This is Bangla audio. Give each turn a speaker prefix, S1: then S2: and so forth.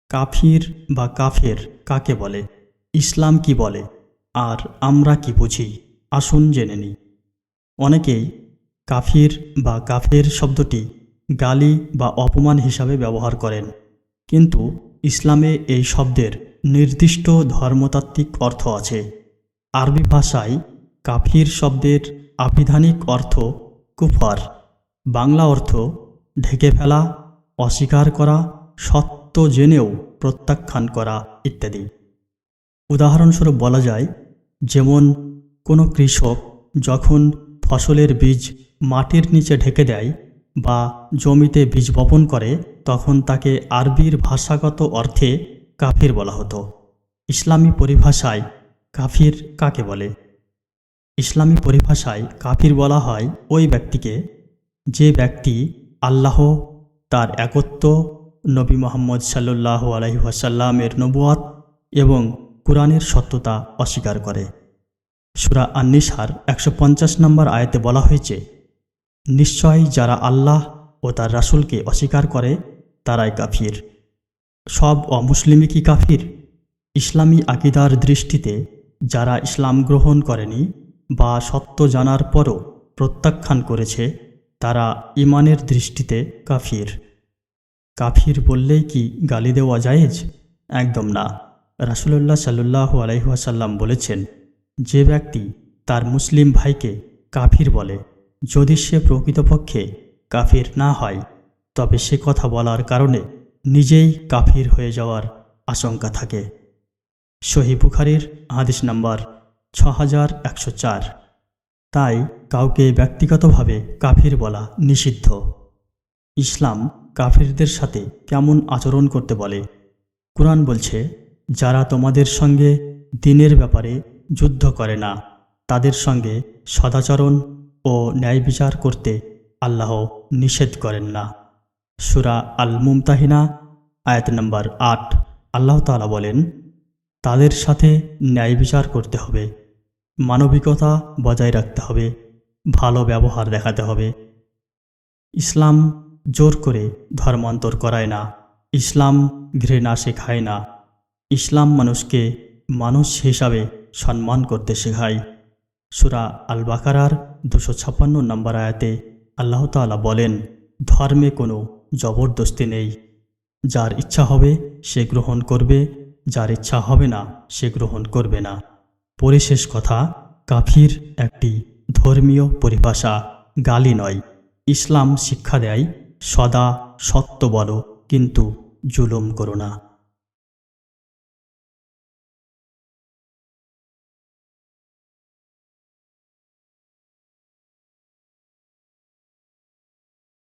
S1: কাফির বা কাফের কাকে বলে, ইসলাম কি বলে, আর আমরা কি বুঝি, আসুন জেনে নিই। অনেকেই কাফির বা কাফের শব্দটি গালি বা অপমান হিসাবে ব্যবহার করেন, কিন্তু ইসলামে এই শব্দের নির্দিষ্ট ধর্মতাত্ত্বিক অর্থ আছে। আরবি ভাষায় কাফির শব্দের আবিধানিক অর্থ কুফর, বাংলা অর্থ ঢেকে ফেলা, অস্বীকার করা, সত্য জেনেও প্রত্যাখ্যান করা ইত্যাদি। উদাহরণস্বরূপ বলা যায়, যেমন কোনো কৃষক যখন ফসলের বীজ মাটির নিচে ঢেকে দেয় বা জমিতে বীজ বপন করে, তখন তাকে আরবির ভাষাগত অর্থে কাফির বলা হতো। ইসলামী পরিভাষায় কাফির কাকে বলে? ইসলামী পরিভাষায় কাফির বলা হয় ওই ব্যক্তিকে যে ব্যক্তি আল্লাহ, তার একত্ব, নবী মুহাম্মদ সাল্লাল্লাহু আলাইহি ওয়াসাল্লামের নবুয়ত এবং কুরআনের সত্যতা অস্বীকার করে। সূরা আন-নিসার ১৫০ নম্বর আয়াতে বলা হয়েছে, নিশ্চয় যারা আল্লাহ ও তার রাসূলকে অস্বীকার করে তারাই কাফির। সব অমুসলিমই কি কাফির? ইসলামী আকিদার দৃষ্টিতে যারা ইসলাম গ্রহণ করেনি বা সত্য জানার পরও প্রত্যাখ্যান করেছে, তারা ঈমানের দৃষ্টিতে কাফির। কাফির বললেই কি গালি দেওয়া জায়েজ? একদম না। রাসূলুল্লাহ সাল্লাল্লাহু আলাইহি ওয়াসাল্লাম বলেছেন, যে ব্যক্তি তার মুসলিম ভাইকে কাফির বলে, যদি সে প্রকৃতপক্ষে কাফির না হয়, তবে সে কথা বলার কারণে নিজেই কাফির হয়ে যাওয়ার আশঙ্কা থাকে। সহিহ বুখারীর হাদিস নাম্বার ৬১০৪। তাই কাউকে ব্যক্তিগতভাবে কাফির বলা নিষিদ্ধ। ইসলাম কাফিরদের সাথে কেমন আচরণ করতে বলে? কুরআন বলছে, যারা তোমাদের সঙ্গে দ্বীনের ব্যাপারে যুদ্ধ করে না, তাদের সঙ্গে সদাচরণ ও ন্যায় বিচার করতে আল্লাহ নিষেধ করেন না। সূরা আল-মুমতাহিনা আয়াত নম্বর ৮। আল্লাহ তাআলা বলেন, তাদের সাথে ন্যায় বিচার করতে হবে, মানবিকতা বজায় রাখতে হবে, ভালো ব্যবহার দেখাতে হবে। ইসলাম জোর করে ধর্মান্তর করায় না, ইসলাম ঘৃণা শেখায় না, ইসলাম মানুষকে মানুষ হিসাবে সম্মান করতে শেখায়। সূরা আল বাকারার ২৫৬ নম্বর আয়াতে আল্লাহ তাআলা বলেন, ধর্মে কোনো জবরদস্তি নেই, যার ইচ্ছা হবে সে গ্রহণ করবে, যার ইচ্ছা হবে না সে গ্রহণ করবে না। পরিশেষ কথা, কাফির একটি ধর্মীয় পরিভাষা, গালি নয়। ইসলাম শিক্ষা দেয়, সদা সত্য বলো, কিন্তু জুলুম করো না।